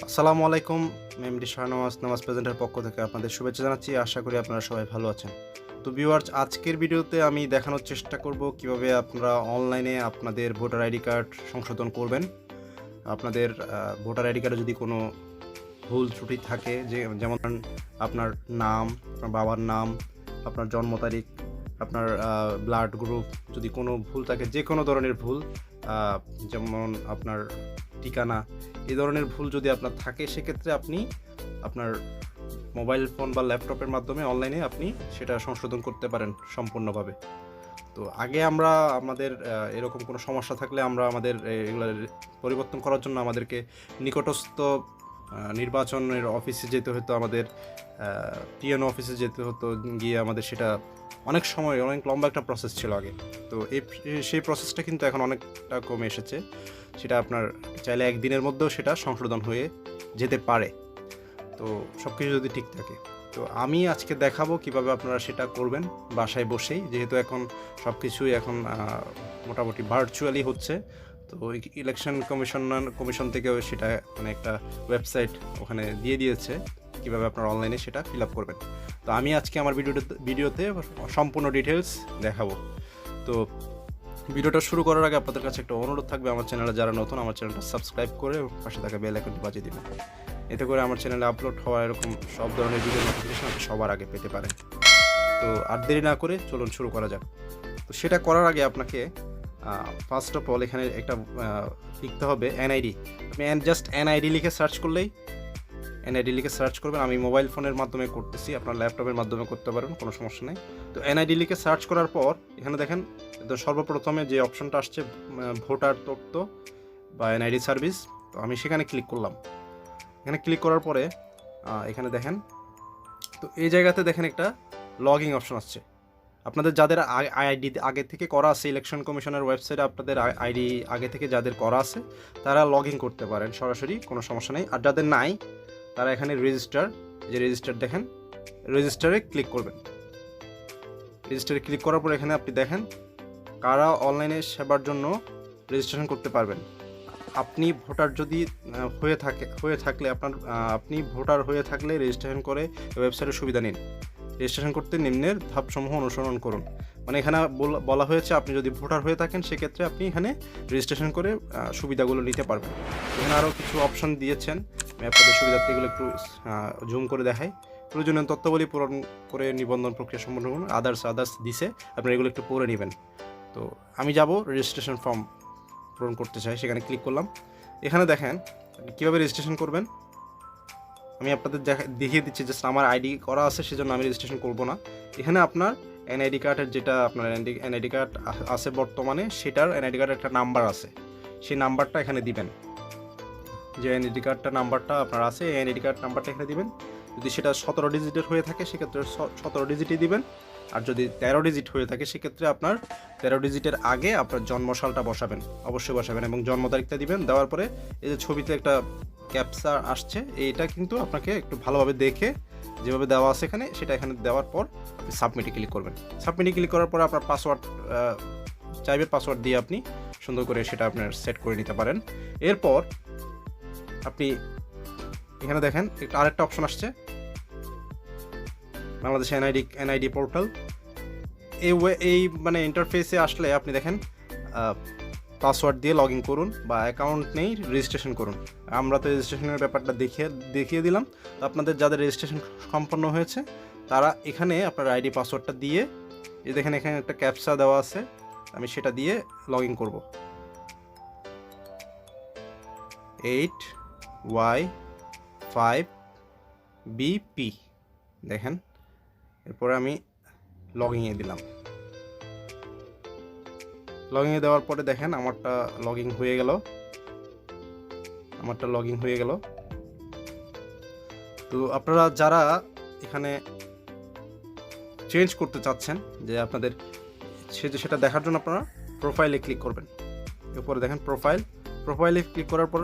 আসসালামু আলাইকুম। মেমডি নওয়াজ প্রেজেন্টের পক্ষ থেকে আপনাদের শুভেচ্ছা জানাচ্ছি। আশা করি আপনারা সবাই ভালো আছেন। তো ভিউয়ার্স, আজকের ভিডিওতে আমি দেখানোর চেষ্টা করব কিভাবে আপনারা অনলাইনে আপনাদের ভোটার আইডি কার্ড সংশোধন করবেন। আপনাদের ভোটার আইডি কার্ডে যদি কোনো ভুল ত্রুটি থাকে, যেমন আপনার নাম, আপনার বাবার নাম, আপনার জন্ম তারিখ, আপনার ব্লাড গ্রুপ, যদি কোনো ভুল থাকে, যে কোনো ধরনের ভুল, যেমন আপনার ঠিকানা, এই ধরনের ভুল যদি আপনার থাকে, সেক্ষেত্রে আপনি আপনার মোবাইল ফোন বা ল্যাপটপের মাধ্যমে অনলাইনে আপনি সেটা সংশোধন করতে পারেন সম্পূর্ণভাবে। তো আগে আমরা আমাদের এরকম কোনো সমস্যা থাকলে আমরা আমাদের এগুলো পরিবর্তন করার জন্য আমাদেরকে নিকটস্থ নির্বাচনের অফিসে যেতে হতো, আমাদের টিএনও অফিসে যেতে হতো, গিয়ে আমাদের সেটা অনেক সময় অনেক লম্বা একটা প্রসেস ছিল আগে। তো সেই প্রসেসটা কিন্তু এখন অনেকটা কমে এসেছে। সেটা আপনার চাইলে একদিনের মধ্যেও সেটা সংশোধন হয়ে যেতে পারে, তো সব কিছু যদি ঠিক থাকে। তো আমি আজকে দেখাবো কিভাবে আপনারা সেটা করবেন বাসায় বসেই, যেহেতু এখন সব কিছুই এখন মোটামুটি ভার্চুয়ালি হচ্ছে। তো ইলেকশন কমিশন থেকেও সেটা মানে একটা ওয়েবসাইট ওখানে দিয়ে দিয়েছে কীভাবে আপনারা অনলাইনে সেটা ফিল আপ করবেন। তো আমি আজকে আমার ভিডিওতে সম্পূর্ণ ডিটেলস দেখাবো। তো ভিডিওটা শুরু করার আগে আপনাদের কাছে একটা অনুরোধ থাকবে, আমার চ্যানেলে যারা নতুন, আমার চ্যানেলটা সাবস্ক্রাইব করে পাশে থাকা বেল আইকনটি বাজিয়ে দিবেন। এতে করে আমার চ্যানেলে আপলোড হওয়া এরকম সব ধরনের ভিডিও নোটিফিকেশন আপনি সবার আগে পেতে পারেন। তো আর দেরি না করে চলুন শুরু করা যাক। তো সেটা করার আগে আপনাকে ফার্স্ট অফ অল এখানে একটা লিখতে হবে এনআইডি। আপনি জাস্ট এনআইডি লিখে সার্চ করলেই, এনআইডি লিখে সার্চ করবেন। আমি মোবাইল ফোনের মাধ্যমে করতেছি, আপনার ল্যাপটপের মাধ্যমে করতে পারেন, কোনো সমস্যা নেই। তো এনআইডি লিখে সার্চ করার পর এখানে দেখেন সর্বপ্রথমে যে অপশনটা আসছে ভোটার তথ্য বা এনআইডি সার্ভিস। তো আমি সেখানে ক্লিক করলাম। এখানে ক্লিক করার পরে এখানে দেখেন, তো এই জায়গাতে দেখেন একটা লগইন অপশন আসছে। আপনাদের যাদের আইডি আগে থেকে করা আছে, ইলেকশন কমিশনের ওয়েবসাইটে আপনাদের আইডি আগে থেকে যাদের করা আছে তারা লগ ইন করতে পারেন সরাসরি, কোনো সমস্যা নেই। আর যাদের নাই তারা এখানে রেজিস্টার দেখেন, রেজিস্টারে ক্লিক করবেন। রেজিস্টারে ক্লিক করার পর এখানে আপনি দেখেন কারা অনলাইনে সেবার জন্য রেজিস্ট্রেশন করতে পারবেন। আপনি ভোটার যদি হয়ে থাকলে আপনি ভোটার হয়ে থাকলে রেজিস্ট্রেশন করে ওয়েবসাইটের সুবিধা নিন। রেজিস্ট্রেশন করতে নিম্নের ধাপসমূহ অনুসরণ করুন। মানে এখানে বলা হয়েছে আপনি যদি ভোটার হয়ে থাকেন সেক্ষেত্রে আপনি এখানে রেজিস্ট্রেশন করে সুবিধাগুলো নিতে পারবেন। এখানে আরও কিছু অপশন দিয়েছেন, আমি আপনাদের সুবিধার্থে এগুলো একটু জুম করে দেখাই। প্রয়োজনীয় তথ্যাবলী পূরণ করে নিবন্ধন প্রক্রিয়া সম্পন্ন করুন, আদার্স দিছে, আপনারা এগুলো একটু পড়ে নেবেন। তো আমি যাব রেজিস্ট্রেশন ফর্ম পূরণ করতে চাই, সেখানে ক্লিক করলাম। এখানে দেখেন কীভাবে রেজিস্ট্রেশন করবেন আমি আপনাদের দেখিয়ে দিচ্ছি। জাস্ট আমার আইডি করা আছে সেজন্য আমি রেজিস্ট্রেশন করব না। এখানে আপনার এনআইডি কার্ডের যেটা আপনার এনআইডি কার্ড আছে বর্তমানে, সেটার এনআইডি কার্ডের একটা নাম্বার আছে, সেই নাম্বারটা এখানে দিবেন। যে এনআইডি কার্ডটা নাম্বারটা আপনার আছে, এই এনআইডি কার্ড নাম্বারটা এখানে দিবেন। যদি সেটা 17 ডিজিটের হয়ে থাকে সেক্ষেত্রে 17 ডিজিটই দিবেন। আর যদি 13 ডিজিট হয়ে থাকে সেক্ষেত্রে আপনার 13 ডিজিটের আগে আপনার জন্মসালটা অবশ্যই বসাবেন এবং জন্ম তারিখটা দিবেন। দেওয়ার পরে এই যে ছবিতে একটা ক্যাপচা আসছে, এইটা কিন্তু আপনাকে একটু ভালোভাবে দেখে যেভাবে দেওয়া আছে এখানে, সেটা এখানে দেওয়ার পর আপনি সাবমিটে ক্লিক করবেন। সাবমিটে ক্লিক করার পর আপনার পাসওয়ার্ড চাইবে, পাসওয়ার্ড দিয়ে আপনি সুন্দর করে সেটা আপনার সেট করে নিতে পারেন। এরপর আপনি এখানে দেখেন আরেকটা অপশন আসছে, বাংলাদেশ এনআইডি পোর্টাল। এই মানে ইন্টারফেসে আসলে আপনি দেখেন পাসওয়ার্ড দিয়ে লগ ইন করুন, বা অ্যাকাউন্ট নেই রেজিস্ট্রেশন করুন। আমরা তো রেজিস্ট্রেশনের ব্যাপারটা দেখিয়ে দিলাম। তো আপনাদের যাদের রেজিস্ট্রেশন সম্পন্ন হয়েছে তারা এখানে আপনার আইডি পাসওয়ার্ডটা দিয়ে, এই দেখেন এখানে একটা ক্যাপচা দেওয়া আছে, আমি সেটা দিয়ে লগ ইন করবো। 8Y5BP দেখেন। এরপরে আমি লগইনে দিলাম। লগইনে দেওয়ার পরে দেখেন আমারটা লগইন হয়ে গেল। তো আপনারা যারা এখানে চেঞ্জ করতে চাচ্ছেন, যে আপনাদের সেটা দেখার জন্য আপনারা প্রোফাইলে ক্লিক করবেন। এরপরে দেখেন প্রোফাইলে ক্লিক করার পর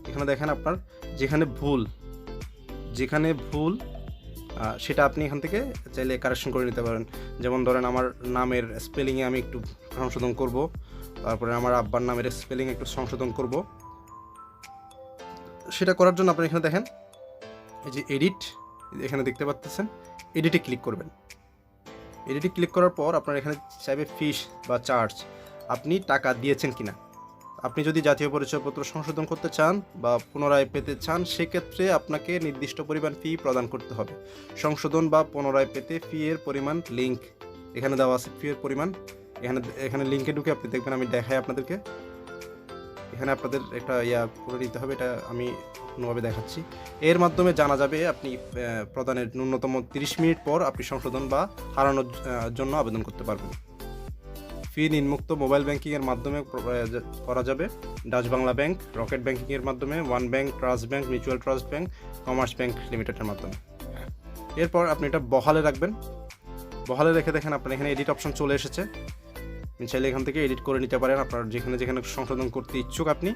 এখানে দেখেন আপনার যেখানে ভুল সেটা আপনি এখান থেকে চাইলে কারেকশন করে নিতে পারেন। যেমন ধরেন আমার নামের স্পেলিংয়ে আমি একটু সংশোধন করব, তারপরে আমার আব্বার নামের স্পেলিং একটু সংশোধন করব, সেটা করার জন্য আপনি এখানে দেখেন এই যে এডিট, এখানে দেখতে পাচ্ছেন, এডিটে ক্লিক করবেন। এডিটে ক্লিক করার পর আপনার এখানে চাইবে ফিস বা চার্জ, আপনি টাকা দিয়েছেন কিনা। আপনি যদি জাতীয় পরিচয়পত্র সংশোধন করতে চান বা পুনরায় পেতে চান, সেক্ষেত্রে আপনাকে নির্দিষ্ট পরিমাণ ফি প্রদান করতে হবে। সংশোধন বা পুনরায় পেতে ফি এর পরিমাণ লিঙ্ক এখানে দেওয়া আছে। ফি এর পরিমাণ এখানে লিঙ্কে ঢুকে আপনি দেখবেন, আমি দেখাই আপনাদেরকে। এখানে আপনাদের একটা করে নিতে হবে, এটা আমি কোনোভাবে দেখাচ্ছি। এর মাধ্যমে জানা যাবে আপনি প্রদানের ন্যূনতম 30 মিনিট পর আপনি সংশোধন বা হারানোর জন্য আবেদন করতে পারবেন। ফি নিম্মুক্ত মোবাইল ব্যাংকিংয়ের মাধ্যমে করা যাবে। ডাচ বাংলা ব্যাংক, রকেট ব্যাংকিংয়ের মাধ্যমে, one bank, trust bank, mutual trust bank, commerce bank লিমিটেডের মাধ্যমে। এরপর আপনি এটা বহালে রাখবেন। বহালে রেখে দেখেন আপনার এখানে এডিট অপশন চলে এসেছে। আপনি চাইলে এখান থেকে এডিট করে নিতে পারেন। আপনার যেখানে যেখানে সংশোধন করতে ইচ্ছুক আপনি,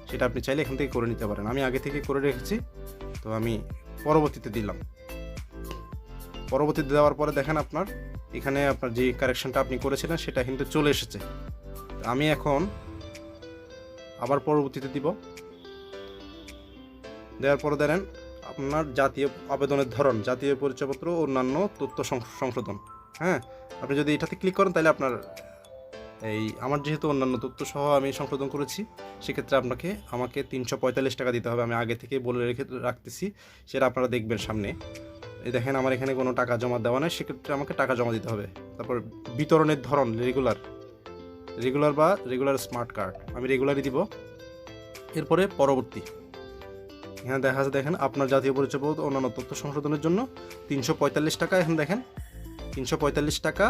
সেটা আপনি চাইলে এখান থেকে করে নিতে পারেন। আমি আগে থেকে করে রেখেছি, তো আমি পরবর্তীতে দিলাম। পরবর্তীতে দেওয়ার পরে দেখেন আপনার এখানে আপনার যে কারেকশনটা আপনি করেছিলেন সেটা কিন্তু চলে এসেছে। আমি এখন আবার পরবর্তীতে দিব। দেওয়ার পরে দেখেন আপনার জাতীয় আবেদনের ধরন, জাতীয় পরিচয়পত্র, অন্যান্য তথ্য সংশোধন। হ্যাঁ, আপনি যদি এটাতে ক্লিক করেন তাহলে আপনার আমার যেহেতু অন্যান্য তথ্য সহ আমি সংশোধন করেছি, সেক্ষেত্রে আমাকে 345 টাকা দিতে হবে। আমি আগে থেকে বলে রাখতেছি, সেটা আপনারা দেখবেন সামনে। এই দেখেন আমার এখানে কোনো টাকা জমা দেওয়া নেই, সেক্ষেত্রে আমাকে টাকা জমা দিতে হবে। তারপর বিতরণের ধরন রেগুলার স্মার্ট কার্ড, আমি রেগুলারই দিব। এরপরে পরবর্তী এখানে দেখা আছে, দেখেন আপনার জাতীয় পরিচয়পত্র অন্যান্য তথ্য সংশোধনের জন্য 345 টাকা। এখন দেখেন 345 টাকা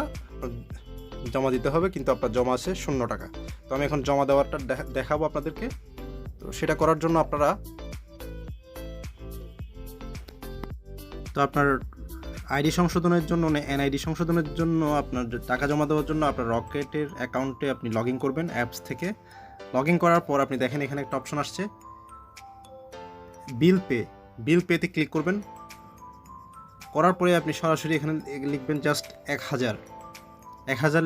জমা দিতে হবে, কিন্তু আপনার জমা আছে 0 টাকা। তো আমি এখন জমা দেওয়ারটা দেখাবো আপনাদেরকে। তো সেটা করার জন্য আপনার আইডি সংশোধনের জন্য, এনআইডি সংশোধনের জন্য, আপনার টাকা জমা দেওয়ার জন্য আপনার রকেটের অ্যাকাউন্টে আপনি লগ ইন করবেন অ্যাপস থেকে। লগ ইন করার পর আপনি দেখেন এখানে একটা অপশন আসছে বিল পেতে ক্লিক করবেন। করার পরে আপনি সরাসরি এখানে লিখবেন জাস্ট 1000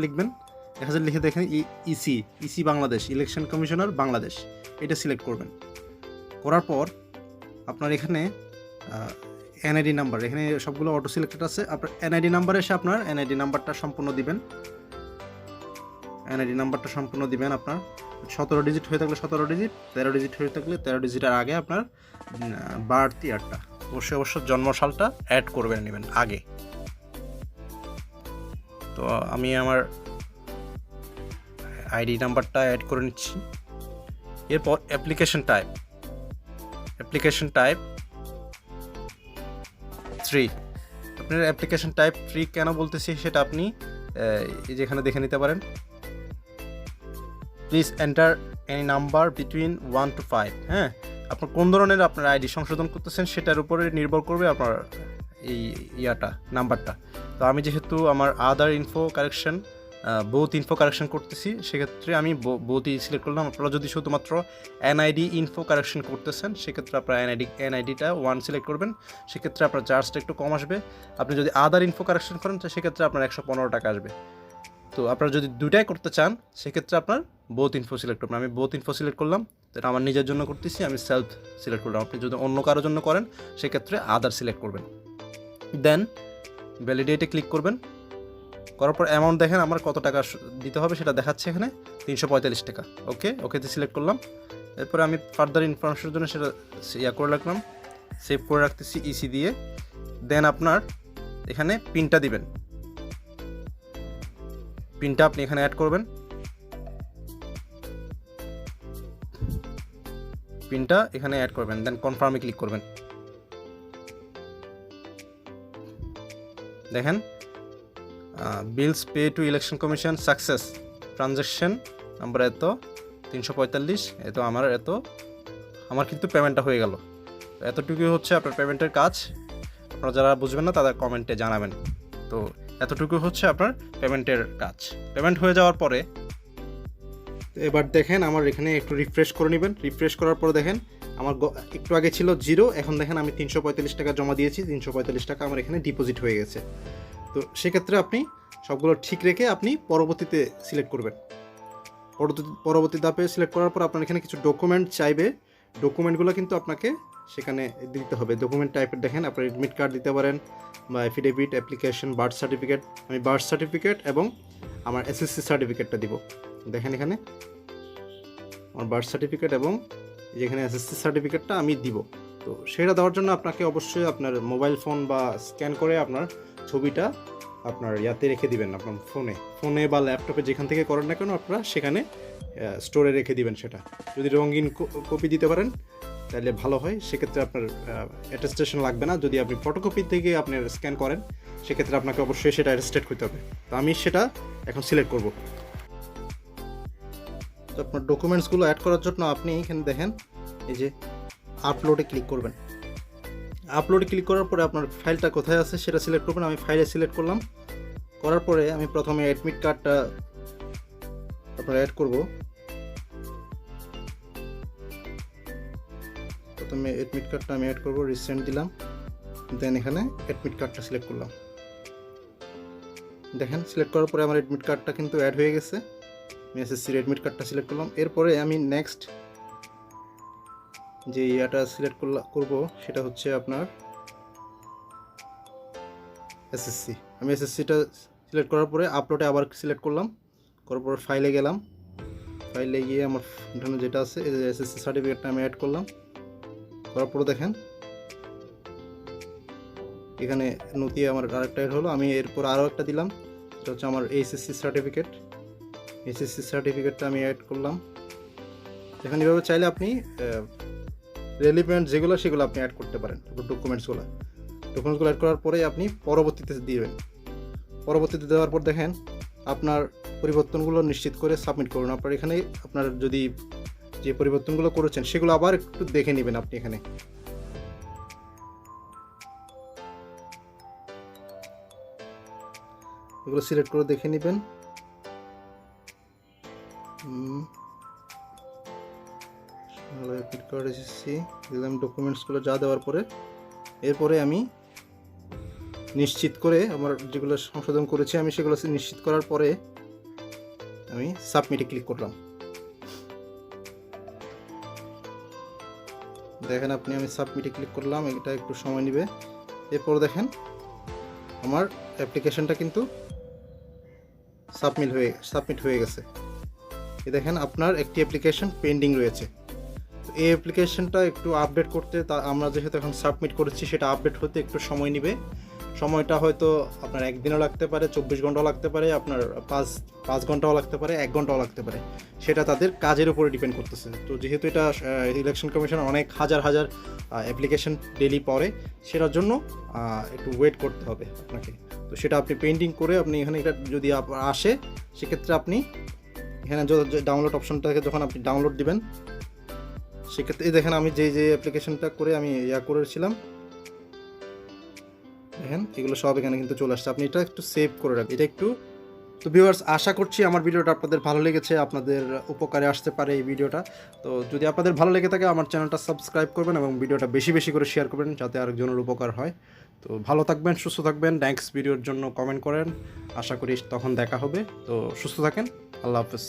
লিখবেন। 1000 লিখে দেখেন EC Bangladesh, election commissioner Bangladesh, এটা সিলেক্ট করবেন। করার পর আপনার এখানে এনআইডি নাম্বার, এখানে সবগুলো অটো সিলেক্টেড আছে। আপনার এনআইডি নাম্বার এসে আপনার এনআইডি নাম্বারটা সম্পূর্ণ দিবেন। আপনার 17 ডিজিট হয়ে থাকলে 17 ডিজিট, 13 ডিজিট হয়ে থাকলে 13 ডিজিটের আগে আপনার বার্থ ইয়ারটা, অবশ্যই জন্মসালটা অ্যাড করবেন নেবেন আগে। তো আমি আমার আইডি নাম্বারটা অ্যাড করে নিচ্ছি। এরপর অ্যাপ্লিকেশন টাইপ 3। আপনার অ্যাপ্লিকেশন টাইপ 3 কেন বলতেছি সেটা আপনি যেখানে দেখে নিতে পারেন। Please enter any number between 1 to 5। হ্যাঁ, আপনার কোন ধরনের আপনার আইডি সংশোধন করতেছেন সেটার উপরে নির্ভর করবে আপনার এই নাম্বারটা। তো আমি যেহেতু আমার আদার info correction, both info correction করতেছি, সেক্ষেত্রে আমি বোথই সিলেক্ট করলাম। আপনারা যদি শুধুমাত্র এনআইডি ইনফো কারেকশন করতেছেন, সেক্ষেত্রে আপনার এনআইডিটা 1 সিলেক্ট করবেন, সেক্ষেত্রে আপনার চার্জটা একটু কম আসবে। আপনি যদি আদার ইনফো কারেকশন করেন, সেক্ষেত্রে আপনার 115 টাকা আসবে। তো আপনারা যদি দুটাই করতে চান, সেক্ষেত্রে আপনার বোথ ইনফো সিলেক্ট করবেন। আমি বোথ ইনফো সিলেক্ট করলাম, এটা আমার নিজের জন্য করতেছি, আমি সেলফ সিলেক্ট করলাম। আপনি যদি অন্য কারোর জন্য করেন, সেক্ষেত্রে আদার সিলেক্ট করবেন। দেন ভ্যালিডেটে ক্লিক করবেন। করার পর অ্যামাউন্ট দেখেন আমার কত টাকা দিতে হবে সেটা দেখাচ্ছে এখানে 345 টাকা। ওকেতে সিলেক্ট করলাম। এরপরে আমি ফার্দার ইনফরমেশনের জন্য সেটা করে রাখলাম, সেভ করে রাখতেছি ইসি দিয়ে। দেন আপনার এখানে পিনটা দিবেন, পিনটা আপনি এখানে অ্যাড করবেন। দেন কনফার্মে ক্লিক করবেন। দেখেন bills pay to election commission success, transaction number এত 345, আমার কিন্তু পেমেন্টটা হয়ে গেল। এতটুকুই হচ্ছে আপনার পেমেন্টের কাজ। আপনারা যারা বুঝবেন না তাদের কমেন্টে জানাবেন। তো এতটুকু হচ্ছে আপনার পেমেন্টের কাজ। পেমেন্ট হয়ে যাওয়ার পরে এবার দেখেন আমার এখানে একটু রিফ্রেশ করে নেবেন। রিফ্রেশ করার পরে দেখেন আমার একটু আগে ছিল 0, এখন দেখেন আমি 345 টাকা জমা দিয়েছি, 345 টাকা আমার এখানে ডিপোজিট হয়ে গেছে। তো সেক্ষেত্রে আপনি সবগুলো ঠিক রেখে আপনি পরবর্তীতে সিলেক্ট করবেন। পরবর্তী ধাপে সিলেক্ট করার পর আপনার এখানে কিছু ডকুমেন্ট চাইবে। ডকুমেন্টগুলো কিন্তু আপনাকে সেখানে দিতে হবে। ডকুমেন্ট টাইপের দেখেন, আপনার এডমিট কার্ড দিতে পারেন বা এফিডেভিট, অ্যাপ্লিকেশন, বার্থ সার্টিফিকেট। আমি বার্থ সার্টিফিকেট এবং আমার এসএসসি সার্টিফিকেটটা দিব। দেখেন এখানে আমার বার্থ সার্টিফিকেট এবং যেখানে এসএসসি সার্টিফিকেটটা আমি দিব। তো সেটা দেওয়ার জন্য আপনাকে অবশ্যই আপনার মোবাইল ফোন বা স্ক্যান করে আপনার ছবিটা আপনার ইয়াতে রেখে দিবেন, আপনার ফোনে বা ল্যাপটপে যেখান থেকে করেন না কেন আপনারা সেখানে স্টোরে রেখে দিবেন। সেটা যদি রঙিন কপি দিতে পারেন তাহলে ভালো হয়, সেক্ষেত্রে আপনার অ্যাটেস্টেশন লাগবে না। যদি আপনি ফটোকপি থেকে আপনার স্ক্যান করেন সেক্ষেত্রে আপনাকে অবশ্যই সেটা অ্যাটেস্টেড করতে হবে। তো আমি সেটা এখন সিলেক্ট করব। তো আপনার ডকুমেন্টসগুলো অ্যাড করার জন্য আপনি এখানে দেখেন এই যে আপলোডে ক্লিক করবেন। আপলোডে ক্লিক করার পরে আপনার ফাইলটা কোথায় আছে সেটা সিলেক্ট করবেন। আমি ফাইলে সিলেক্ট করলাম। করার পরে আমি প্রথমে অ্যাডমিট কার্ডটা আপনার অ্যাড করব। প্রথমে অ্যাডমিট কার্ডটা আমি অ্যাড করব, রিসেন্ট দিলাম, দেন এখানে অ্যাডমিট কার্ডটা সিলেক্ট করলাম। দেখেন সিলেক্ট করার পরে আমার অ্যাডমিট কার্ডটা কিন্তু অ্যাড হয়ে গেছে। আমি এসএসসির অ্যাডমিট কার্ডটা সিলেক্ট করলাম। এরপরে আমি নেক্সট যে ইয়াটা সিলেক্ট করব সেটা হচ্ছে আপনার এসএসসি। আমি এসএসসিটা সিলেক্ট করার পরে আপলোডে আবার সিলেক্ট করলাম, করার পরে ফাইলে গেলাম। ফাইলে গিয়ে আমার এখানে যেটা আছে এই যে এসএসসি সার্টিফিকেটটা আমি অ্যাড করলাম। করার পরে দেখেন এখানে নতুন আমার আরেকটা অ্যাড হলো। আমি এরপর আরও একটা দিলাম, এটা হচ্ছে আমার এইচএসসি সার্টিফিকেট। এইচএসসি সার্টিফিকেটটা আমি অ্যাড করলাম। এখানে এভাবে চাইলে আপনি রেলিভেন্ট যেগুলো সেগুলো আপনি অ্যাড করতে পারেন। ডকুমেন্টসগুলো অ্যাড করার পরে আপনি পরবর্তীতে দিবেন। পরবর্তীতে দেওয়ার পর দেখেন আপনার পরিবর্তনগুলো নিশ্চিত করে সাবমিট করুন। আপনার এখানে আপনার যদি যে পরিবর্তনগুলো করেছেন সেগুলো আবার একটু দেখে নেবেন। আপনি এখানে এগুলো সিলেক্ট করে দেখে নেবেন। অ্যাডমিট কার্ড, এসএসসি দিলাম, ডকুমেন্টসগুলো যা দেওয়ার পরে এরপরে আমি নিশ্চিত করে আমার যেগুলো সংশোধন করেছি আমি সেগুলো নিশ্চিত করার পরে আমি সাবমিটে ক্লিক করলাম। দেখেন আপনি আমি সাবমিটে ক্লিক করলাম, এটা একটু সময় নেবে। এরপর দেখেন আমার অ্যাপ্লিকেশনটা কিন্তু সাবমিট হয়ে গেছে। এই দেখেন আপনার একটি অ্যাপ্লিকেশন পেন্ডিং রয়েছে। তো এই অ্যাপ্লিকেশনটা একটু আপডেট করতে আমরা যেহেতু এখন সাবমিট করেছি সেটা আপডেট হতে একটু সময় নেবে। সময়টা হয়তো আপনার একদিনও লাগতে পারে, 24 ঘন্টাও লাগতে পারে, আপনার 5 ঘন্টাও লাগতে পারে, 1 ঘন্টাও লাগতে পারে। সেটা তাদের কাজের উপরে ডিপেন্ড করতেছে। তো যেহেতু এটা ইলেকশন কমিশন অনেক হাজার অ্যাপ্লিকেশন ডেলি পড়ে, সেটার জন্য একটু ওয়েট করতে হবে আপনাকে। তো সেটা আপনি পেন্ডিং করে আপনি এখানে এটা যদি আসে সেক্ষেত্রে আপনি এখানে ডাউনলোড অপশনটাকে যখন আপনি ডাউনলোড দিবেন সেক্ষেত্রে দেখেন আমি যে অ্যাপ্লিকেশনটা করে আমি করেছিলাম দেখেন এগুলো সব এখানে কিন্তু চলে আসছে। আপনি এটা একটু সেভ করে রাখবেন, এটা একটু। তো ভিউয়ার্স, আশা করছি আমার ভিডিওটা আপনাদের ভালো লেগেছে, আপনাদের উপকারে আসতে পারে এই ভিডিওটা। তো যদি আপনাদের ভালো লেগে থাকে আমার চ্যানেলটা সাবস্ক্রাইব করবেন এবং ভিডিওটা বেশি বেশি করে শেয়ার করবেন যাতে আরেকজনের উপকার হয়। তো ভালো থাকবেন, সুস্থ থাকবেন। নেক্সট ভিডিওর জন্য কমেন্ট করেন, আশা করি তখন দেখা হবে। তো সুস্থ থাকেন, আল্লাহ হাফেজ।